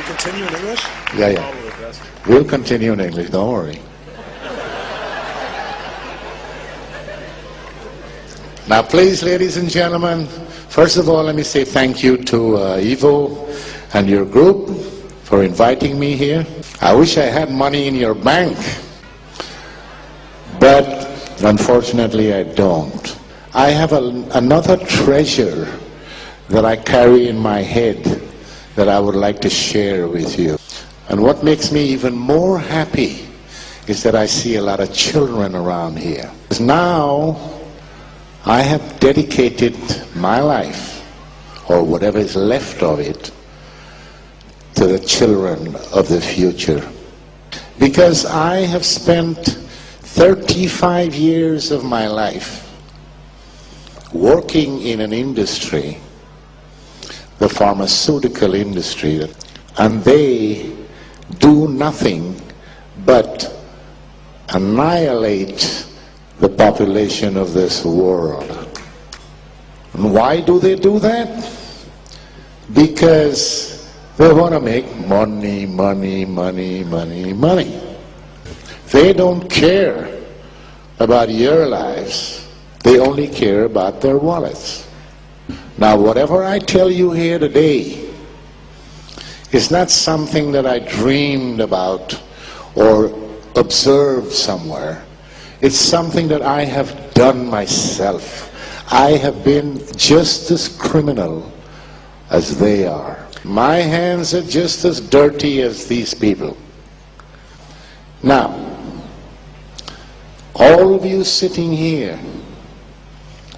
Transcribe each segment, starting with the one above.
continue in English? Yeah. We'll continue in English, don't worry. Now, please, ladies and gentlemen, first of all, let me say thank you to Ivo and your group for inviting me here. I wish I had money in your bank, but unfortunately I don't. I have another treasure that I carry in my head that I would like to share with you. And what makes me even more happy is that I see a lot of children around here. Because now I have dedicated my life, or whatever is left of it, to the children of the future. Because I have spent 35 years of my life working in an industry, the pharmaceutical industry, and they do nothing but annihilate the population of this world. And why do they do that? Because they want to make money, money, money, money, money. They don't care about your lives. They only care about their wallets. Now, whatever I tell you here today is not something that I dreamed about or observed somewhere. It's something that I have done myself. I have been just as criminal as they are. My hands are just as dirty as these people. Now, all of you sitting here,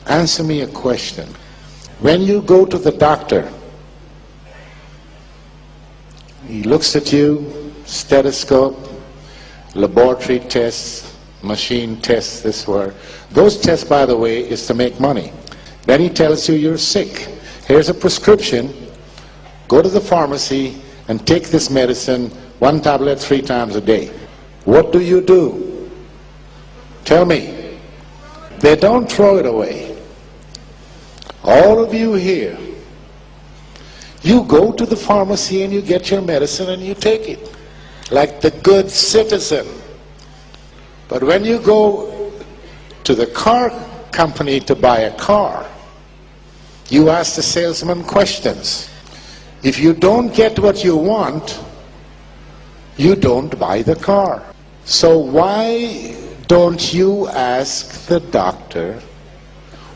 answer me a question. When you go to the doctor, he looks at you, stethoscope, laboratory tests, machine tests, this word. Those tests, by the way, is to make money. Then he tells you you're sick. Here's a prescription. Go to the pharmacy and take this medicine, 1 tablet 3 times a day. What do? Tell me. They don't throw it away. All of you here, you go to the pharmacy and you get your medicine and you take it, like the good citizen. But when you go to the car company to buy a car, you ask the salesman questions. If you don't get what you want, you don't buy the car. So why don't you ask the doctor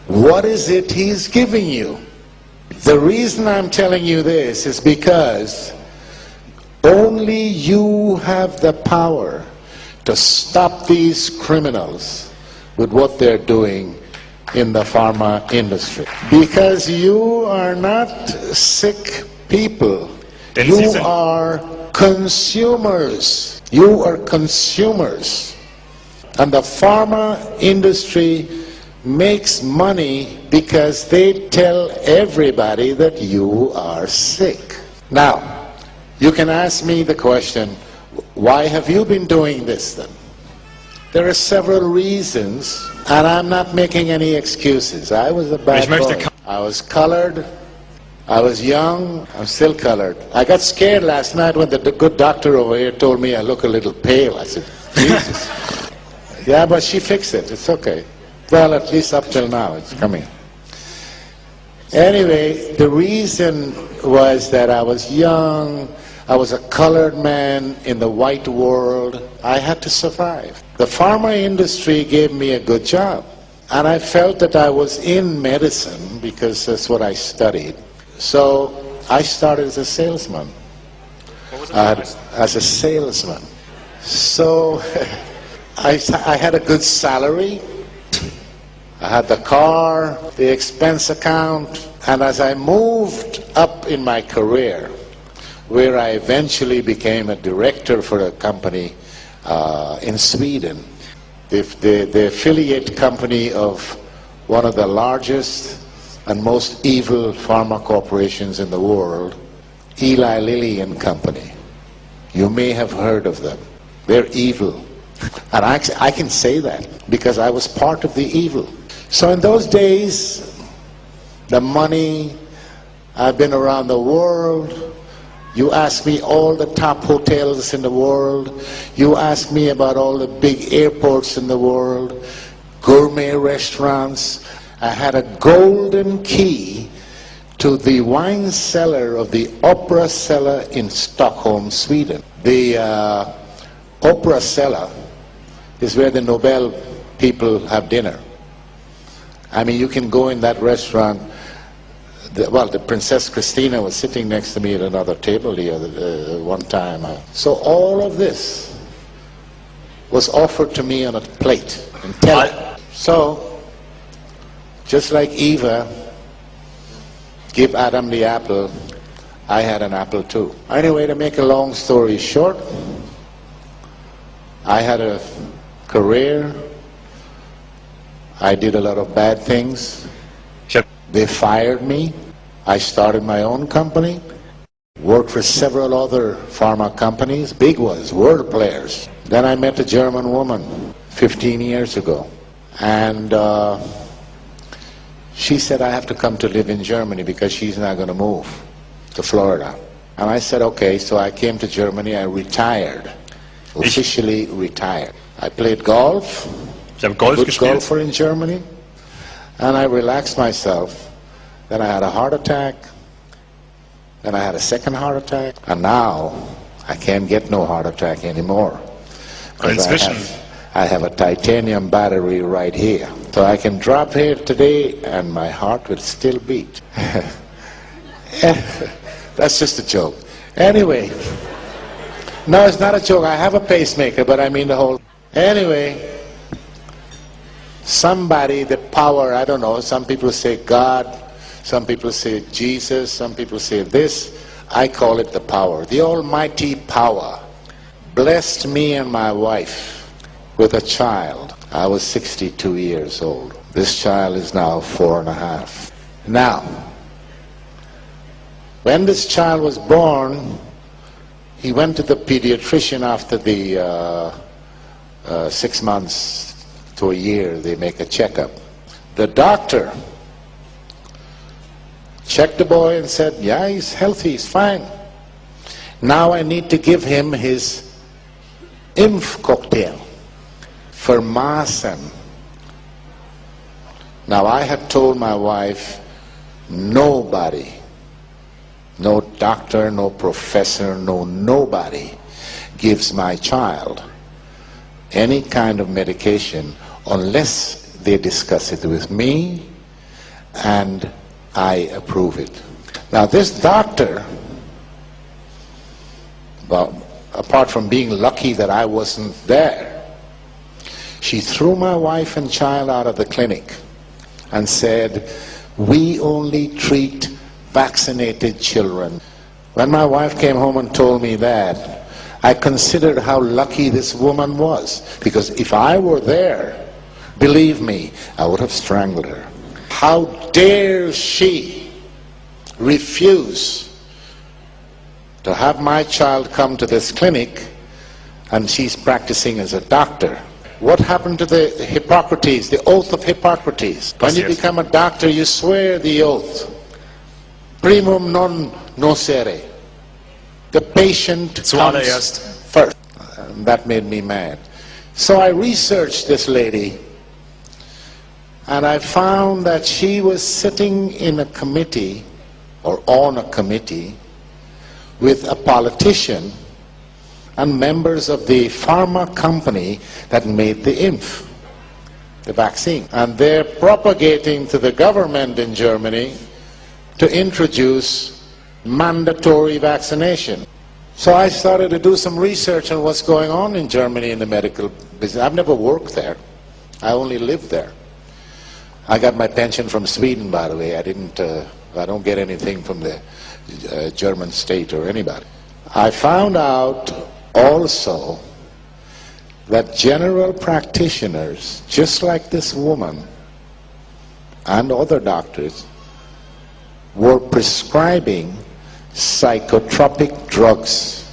what is it he's giving you? The reason I'm telling you this is because only you have the power to stop these criminals with what they're doing in the pharma industry. Because you are not sick people. You are consumers. You are consumers. And the pharma industry makes money because they tell everybody that you are sick. Now, you can ask me the question, why have you been doing this then? There are several reasons, and I'm not making any excuses. I was a bad boy. I was colored. I was young. I'm still colored. I got scared last night when the good doctor over here told me I look a little pale. I said, Jesus. Yeah, but she fixed it. It's okay. Well, at least up till now, it's coming. Anyway, the reason was that I was young. I was a colored man in the white world. I had to survive. The pharma industry gave me a good job. And I felt that I was in medicine because that's what I studied. So I started as a salesman. What was it? As a salesman. So I had a good salary. I had the car, the expense account. And as I moved up in my career, where I eventually became a director for a company in Sweden, the affiliate company of one of the largest and most evil pharma corporations in the world, Eli Lilly and Company. You may have heard of them. They're evil. And I can say that because I was part of the evil. So in those days, the money, I've been around the world, You ask me all the top hotels in the world. You ask me about all the big airports in the world, gourmet restaurants. I had a golden key to the wine cellar of the Opera Cellar in Stockholm, Sweden. The Opera Cellar is where the Nobel people have dinner. I mean, you can go in that restaurant. The Princess Christina was sitting next to me at another table the other one time. So all of this was offered to me on a plate and tele. So, just like Eva gave Adam the apple, I had an apple too. Anyway, to make a long story short, I had a career. I did a lot of bad things. They fired me. I started my own company, worked for several other pharma companies, big ones, world players. Then I met a German woman 15 years ago, and she said I have to come to live in Germany because she's not going to move to Florida. And I said, okay, so I came to Germany. I retired, officially retired. I played golf. Good golfer in Germany, and I relaxed myself. Then I had a heart attack, then I had a second heart attack, and now I can't get no heart attack anymore. I have a titanium battery right here. So I can drop here today and my heart will still beat. That's just a joke. Anyway, no, it's not a joke. I have a pacemaker, but I mean the whole... Anyway, somebody, the power, I don't know, some people say God, some people say Jesus, some people say this. I call it the power. The almighty power blessed me and my wife with a child. I was 62 years old. This child is now 4.5. Now, when this child was born, he went to the pediatrician after the 6 months to a year, they make a checkup. The doctor checked the boy and said, yeah, he's healthy, he's fine. Now I need to give him his cocktail, farmaceúticas. Now I had told my wife, nobody, no doctor, no professor, nobody gives my child any kind of medication unless they discuss it with me and I approve it. Now this doctor, well, apart from being lucky that I wasn't there, she threw my wife and child out of the clinic and said, we only treat vaccinated children. When my wife came home and told me that, I considered how lucky this woman was, because if I were there, believe me, I would have strangled her. How dare she refuse to have my child come to this clinic and she's practicing as a doctor? What happened to the Hippocrates, the oath of Hippocrates? When you become a doctor, you swear the oath. Primum non nocere. The patient comes first. And that made me mad. So I researched this lady, and I found that she was sitting in a committee, or on a committee, with a politician and members of the pharma company that made the the vaccine. And they're propagating to the government in Germany to introduce mandatory vaccination. So I started to do some research on what's going on in Germany in the medical business. I've never worked there. I only lived there. I got my pension from Sweden, by the way. I don't get anything from the German state or anybody. I found out also that general practitioners, just like this woman and other doctors, were prescribing psychotropic drugs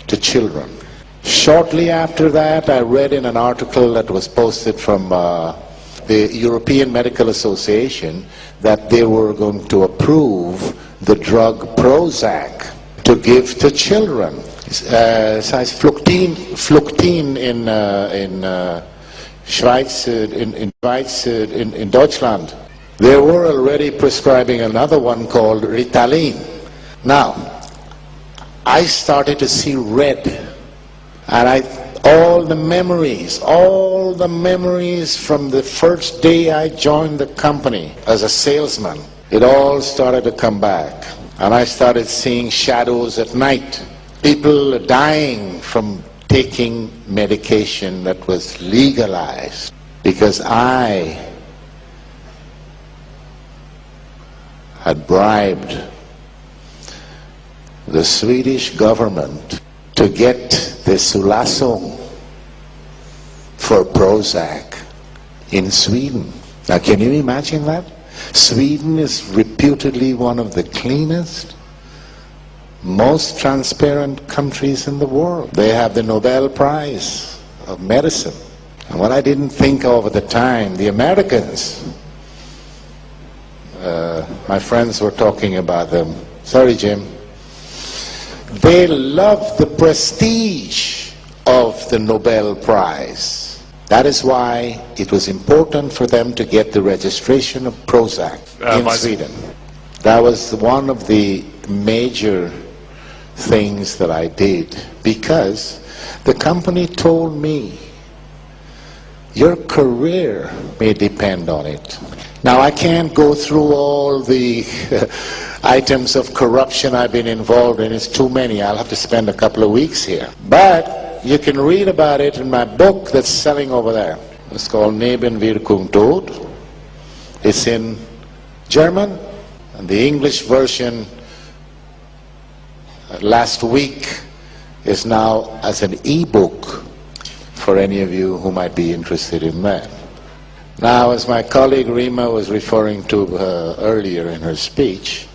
to children. Shortly after that, I read in an article that was posted from the European Medical Association that they were going to approve the drug Prozac to give to children. Es heißt Fluctin in Schweiz, in Deutschland. They were already prescribing another one called Ritalin. Now, I started to see red, and all the memories from the first day I joined the company as a salesman, it all started to come back. And I started seeing shadows at night. People dying from taking medication that was legalized because I had bribed the Swedish government to get the Sulasung for Prozac in Sweden. Now, can you imagine that? Sweden is reputedly one of the cleanest, most transparent countries in the world. They have the Nobel Prize of Medicine. And what I didn't think of at the time, the Americans, my friends were talking about them. Sorry, Jim. They love the prestige of the Nobel Prize. That is why it was important for them to get the registration of Prozac in Sweden. That was one of the major things that I did, because the company told me, your career may depend on it. Now, I can't go through all the items of corruption I've been involved in. It's too many. I'll have to spend a couple of weeks here. But you can read about it in my book that's selling over there. It's called Nebenwirkung Tod. It's in German, and the English version last week is now as an e-book for any of you who might be interested in that. Now, as my colleague Rima was referring to earlier in her speech,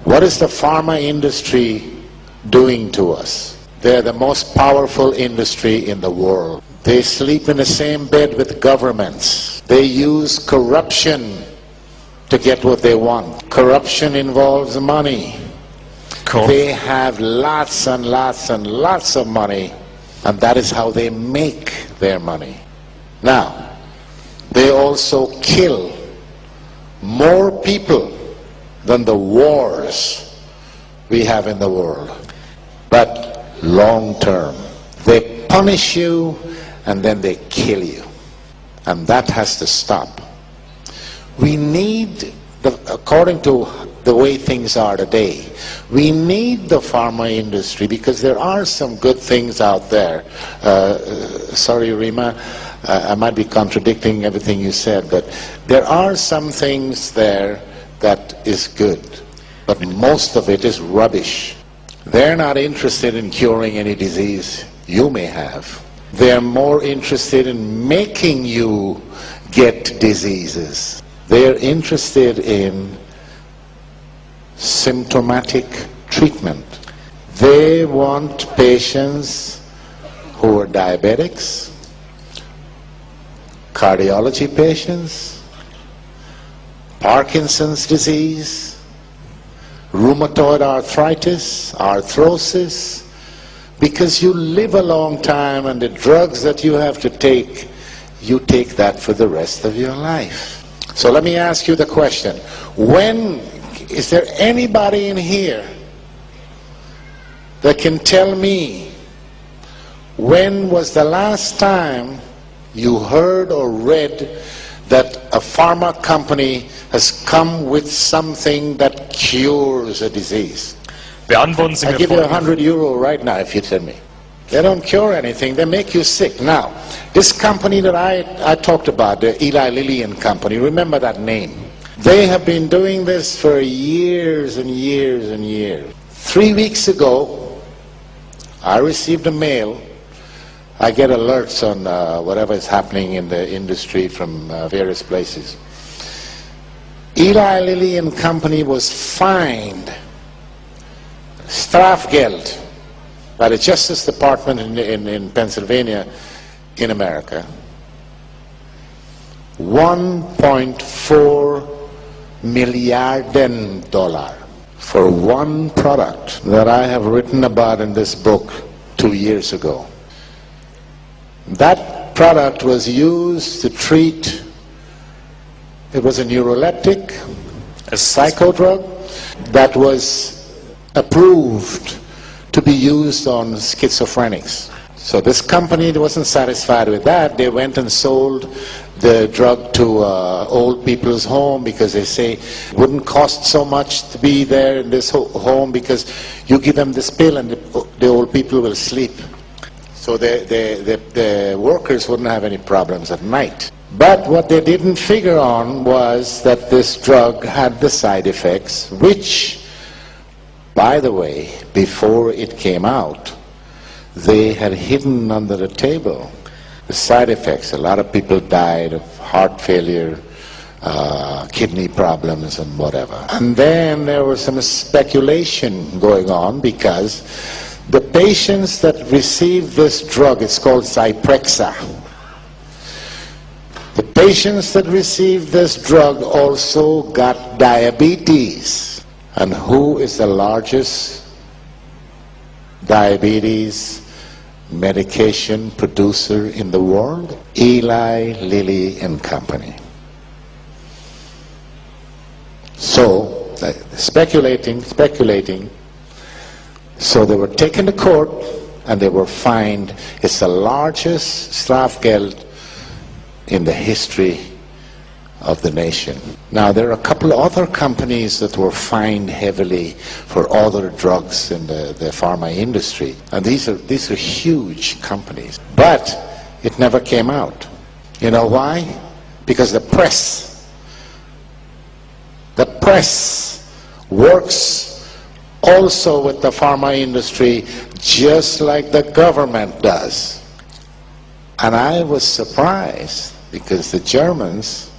what is the pharma industry doing to us? They're the most powerful industry in the world. They sleep in the same bed with governments. They use corruption to get what they want. Corruption involves money. Cool. They have lots and lots and lots of money, and that is how they make their money. Now, they also kill more people than the wars we have in the world. But long term, they punish you and then they kill you. And that has to stop. We need, according to the way things are today, we need the pharma industry because there are some good things out there. Sorry, Rima, I might be contradicting everything you said, but there are some things there that is good, but most of it is rubbish. They're not interested in curing any disease you may have. They're more interested in making you get diseases. They're interested in symptomatic treatment. They want patients who are diabetics, cardiology patients, Parkinson's disease, rheumatoid arthritis, arthrosis, because you live a long time and the drugs that you have to take, you take that for the rest of your life. So let me ask you the question. Is there anybody in here that can tell me when was the last time you heard or read that a pharma company has come with something that cures a disease? Beantworten Sie I mir give you folgendes. €100 right now if you tell me. They don't cure anything, they make you sick. Now, this company that I talked about, the Eli Lilly and Company, remember that name. They have been doing this for years and years and years. 3 weeks ago, I received a mail. I get alerts on whatever is happening in the industry from various places. Eli Lilly and Company was fined Strafgeld by the Justice Department in Pennsylvania, in America, $1.4 milliarden. for one product that I have written about in this book 2 years ago. That product was used to treat, it was a neuroleptic, a psychodrug that was approved to be used on schizophrenics. So this company wasn't satisfied with that. They went and sold the drug to old people's home because they say it wouldn't cost so much to be there in this home because you give them this pill and the old people will sleep. So the workers wouldn't have any problems at night. But what they didn't figure on was that this drug had the side effects, which, by the way, before it came out, they had hidden under the table. The side effects, a lot of people died of heart failure, kidney problems and whatever. And then there was some speculation going on because the patients that received this drug, it's called Zyprexa, the patients that received this drug also got diabetes. And who is the largest diabetes medication producer in the world? Eli Lilly and Company. So, speculating. So they were taken to court and they were fined. It's the largest strafgeld in the history of the nation. Now there are a couple of other companies that were fined heavily for other drugs in the pharma industry, and these are huge companies. But it never came out. You know why? Because the press works also with the pharma industry just like the government does. And I was surprised because the Germans,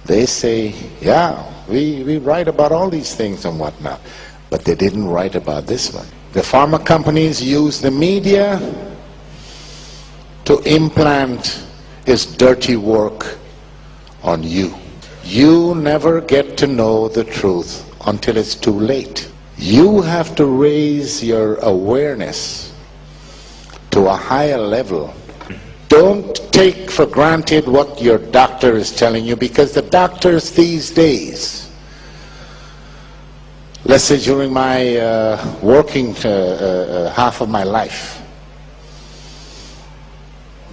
they say, yeah, we write about all these things and whatnot, but they didn't write about this one. The pharma companies use the media to implant its dirty work on you. You never get to know the truth until it's too late. You have to raise your awareness to a higher level. Don't take for granted what your doctor is telling you, because the doctors these days, let's say during my working half of my life,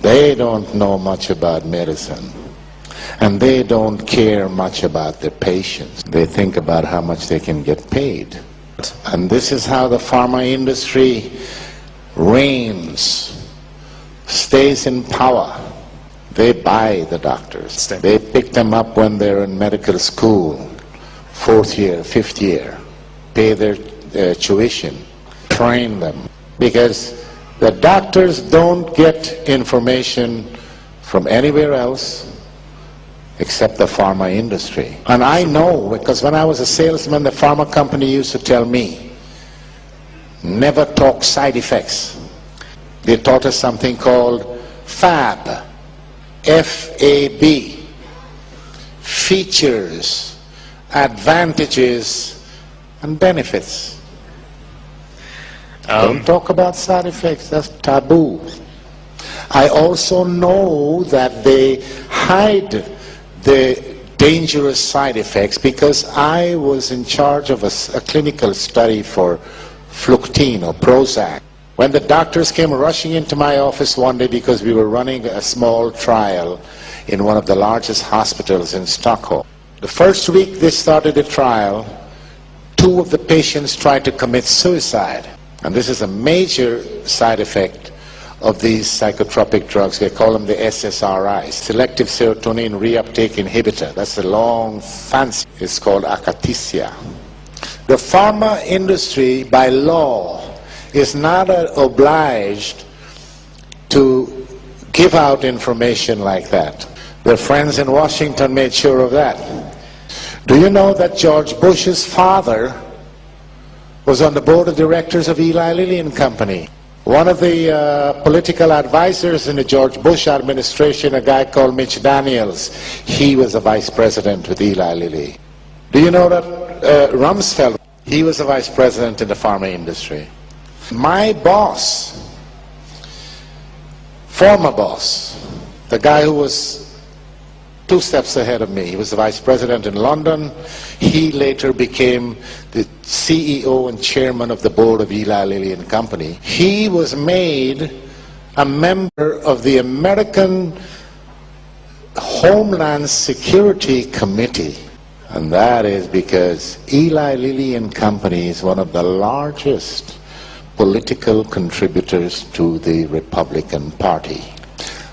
they don't know much about medicine, and they don't care much about their patients. They think about how much they can get paid. And this is how the pharma industry reigns, stays in power. They buy the doctors. They pick them up when they're in medical school, 4th year, 5th year, pay their tuition, train them. Because the doctors don't get information from anywhere else except the pharma industry. And I know, because when I was a salesman, the pharma company used to tell me, never talk side effects. They taught us something called FAB, F-A-B, features, advantages, and benefits. Don't talk about side effects, that's taboo. I also know that they hide the dangerous side effects because I was in charge of a clinical study for Fluctine or Prozac. When the doctors came rushing into my office one day because we were running a small trial in one of the largest hospitals in Stockholm. The first week they started the trial, 2 of the patients tried to commit suicide. And this is a major side effect of these psychotropic drugs. They call them the SSRIs, selective serotonin reuptake inhibitor. That's the long fancy. It's called akathisia. The pharma industry, by law, is not obliged to give out information like that. Their friends in Washington made sure of that. Do you know that George Bush's father was on the board of directors of Eli Lilly and Company? One of the political advisors in the George Bush administration, a guy called Mitch Daniels, he was a vice president with Eli Lilly. Do you know that Rumsfeld He was the vice president in the pharma industry. My boss, former boss, the guy who was 2 steps ahead of me, he was the vice president in London. He later became the CEO and chairman of the board of Eli Lilly and Company. He was made a member of the American Homeland Security Committee. And that is because Eli Lilly and Company is one of the largest political contributors to the Republican Party.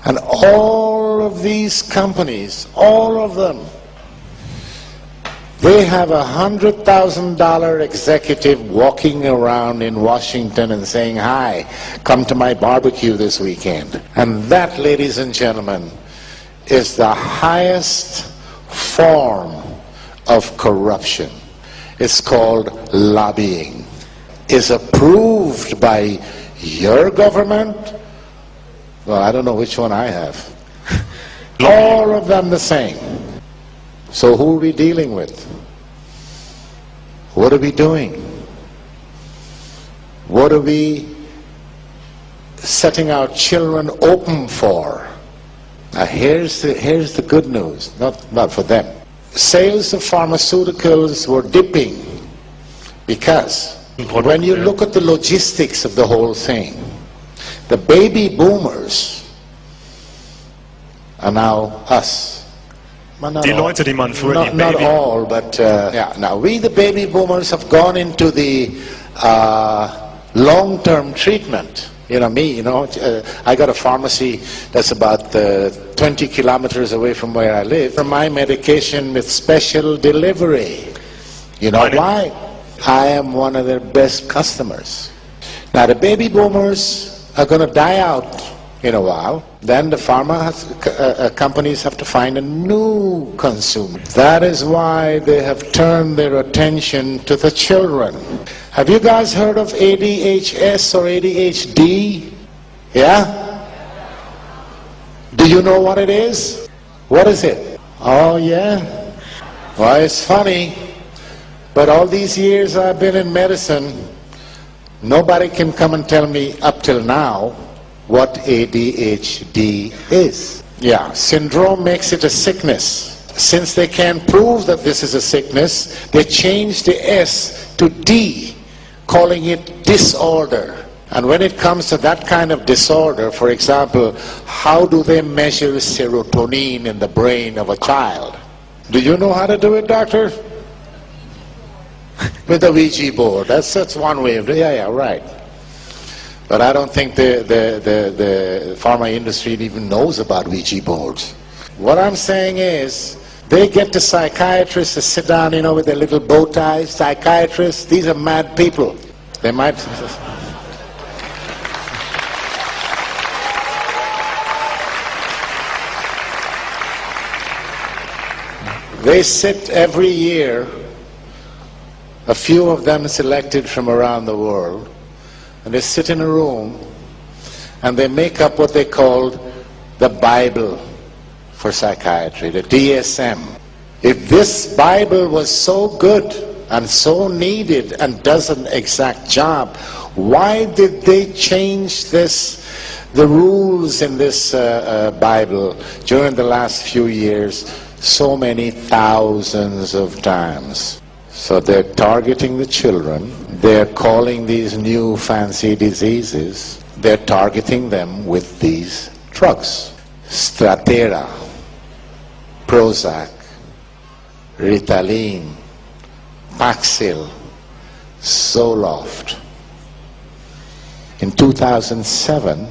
And all of these companies, all of them, they have $100,000 executive walking around in Washington and saying, "Hi, come to my barbecue this weekend." And that, ladies and gentlemen, is the highest form of corruption. It's called lobbying. It's approved by your government. Well, I don't know which one I have. All of them the same. So who are we dealing with? What are we doing? What are we setting our children open for? Now here's the good news, not for them. Sales of pharmaceuticals were dipping because when you look at the logistics of the whole thing, the baby boomers are now us. Well, not Die all. Leute, die man früher die Not Baby... all, but yeah. Now we, the baby boomers, have gone into the long-term treatment. You know me. I got a pharmacy that's about 20 kilometers away from where I live. For my medication with special delivery. You know why? I am one of their best customers. Now the baby boomers are going to die out in a while. Then the pharma companies have to find a new consumer. That is why they have turned their attention to the children. Have you guys heard of ADHS or ADHD? Yeah? Do you know what it is? What is it? Oh yeah? Well, it's funny, but all these years I've been in medicine, nobody can come and tell me up till now what ADHD is. Yeah, syndrome makes it a sickness. Since they can't prove that this is a sickness, they changed the S to D, calling it disorder. And when it comes to that kind of disorder, for example, how do they measure serotonin in the brain of a child? Do you know how to do it, doctor? With a Ouija board. That's one way of doing it. Yeah, right. But I don't think the pharma industry even knows about Ouija boards. What I'm saying is, they get the psychiatrists to sit down, with their little bow ties. Psychiatrists, these are mad people. They might... They sit every year, a few of them selected from around the world, and they sit in a room and they make up what they called the Bible for psychiatry, the DSM. If this Bible was so good and so needed and does an exact job, why did they change the rules in this Bible during the last few years so many thousands of times? So they're targeting the children. They're calling these new fancy diseases. They're targeting them with these drugs. Strattera, Prozac, Ritalin, Paxil, Zoloft. In 2007,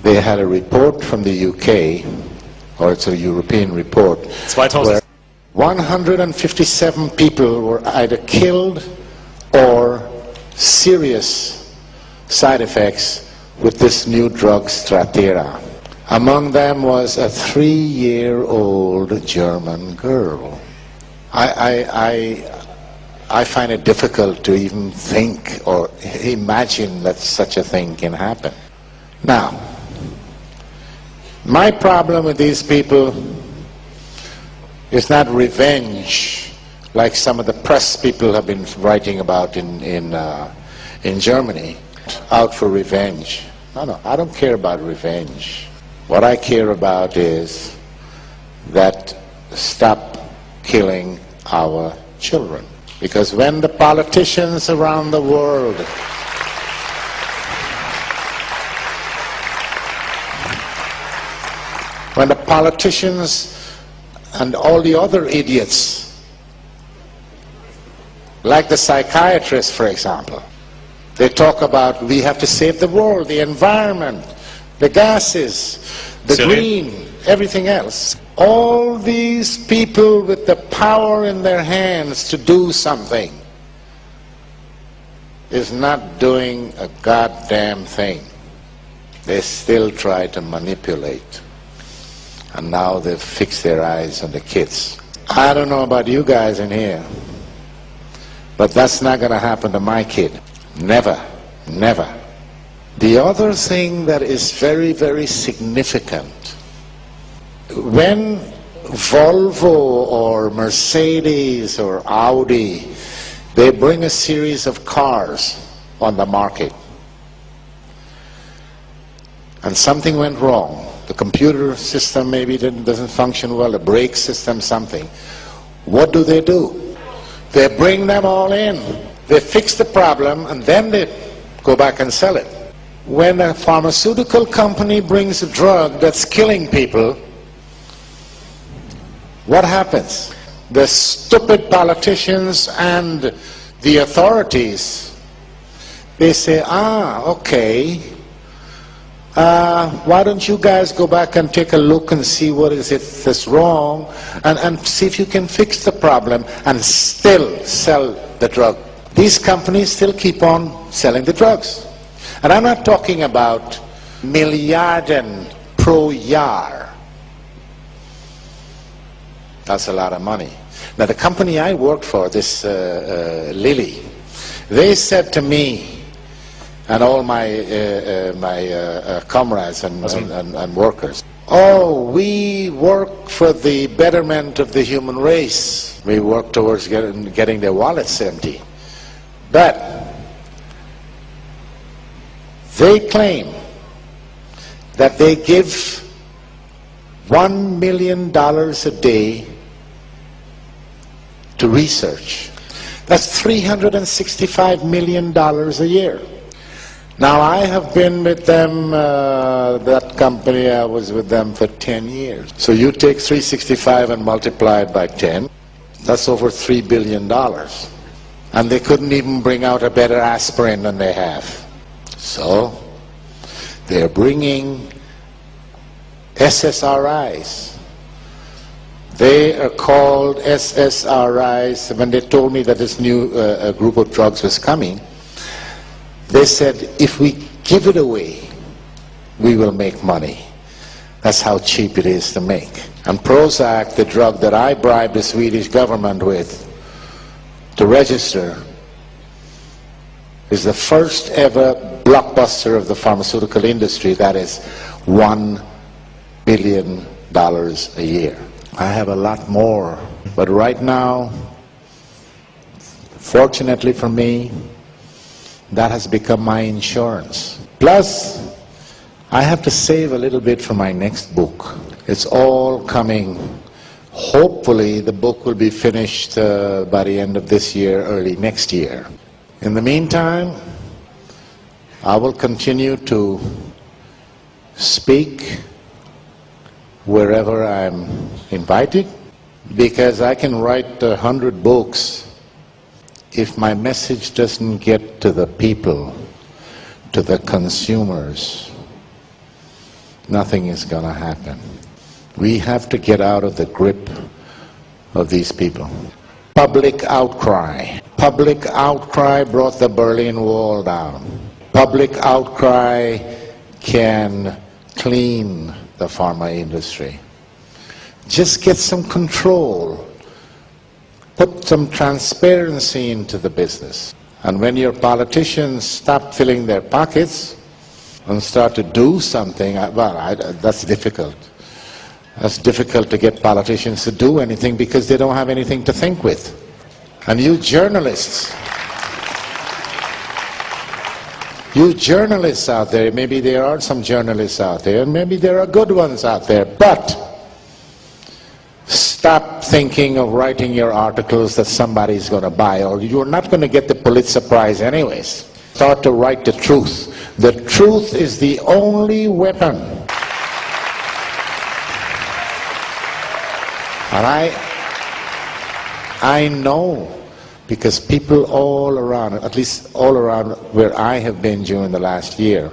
they had a report from the UK, or it's a European report, 2000. where 157 people were either killed or serious side effects with this new drug Strattera. Among them was a 3-year-old German girl. I find it difficult to even think or imagine that such a thing can happen. Now, my problem with these people is not revenge like some of the press people have been writing about in Germany, out for revenge. No, I don't care about revenge. What I care about is that stop killing our children. Because when the politicians around the world when the politicians and all the other idiots, like the psychiatrists, for example, they talk about we have to save the world, the environment, the gases, the green, everything else. All these people with the power in their hands to do something is not doing a goddamn thing. They still try to manipulate. And now they've fixed their eyes on the kids. I don't know about you guys in here, but that's not going to happen to my kid. Never, never. The other thing that is very, very significant, when Volvo or Mercedes or Audi, they bring a series of cars on the market, and something went wrong. The computer system maybe doesn't function well, the brake system, something. What do? They bring them all in. They fix the problem and then they go back and sell it. When a pharmaceutical company brings a drug that's killing people, what happens? The stupid politicians and the authorities, they say, okay, why don't you guys go back and take a look and see what is it that's wrong, and see if you can fix the problem and still sell the drug. These companies still keep on selling the drugs. And I'm not talking about miljarden pro jaar. That's a lot of money. Now the company I worked for, this Lilly, they said to me and all my comrades and workers, oh, we work for the betterment of the human race. We work towards getting their wallets empty. But they claim that they give $1 million a day to research. That's $365 million a year. Now I have been with them, that company, I was with them for 10 years. So you take 365 and multiply it by 10, that's over $3 billion. And they couldn't even bring out a better aspirin than they have. So they're bringing SSRIs. They are called SSRIs. When they told me that this new group of drugs was coming, they said, if we give it away, we will make money. That's how cheap it is to make. And Prozac, the drug that I bribed the Swedish government with to register, is the first ever blockbuster of the pharmaceutical industry. That is $1 billion a year. I have a lot more, but right now, fortunately for me, that has become my insurance. Plus, I have to save a little bit for my next book. It's all coming. Hopefully, the book will be finished by the end of this year, early next year. In the meantime, I will continue to speak wherever I'm invited, because I can write 100 books. If my message doesn't get to the people, to the consumers, nothing is going to happen. We have to get out of the grip of these people. Public outcry. Public outcry brought the Berlin Wall down. Public outcry can clean the pharma industry. Just get some control. Put some transparency into the business. And when your politicians stop filling their pockets and start to do something, that's difficult. That's difficult to get politicians to do anything because they don't have anything to think with. And you journalists out there, maybe there are some journalists out there, and maybe there are good ones out there, but stop thinking of writing your articles that somebody's going to buy, or you're not going to get the Pulitzer Prize anyways. Start to write the truth. The truth is the only weapon. And I know, because people all around, at least all around where I have been during the last year,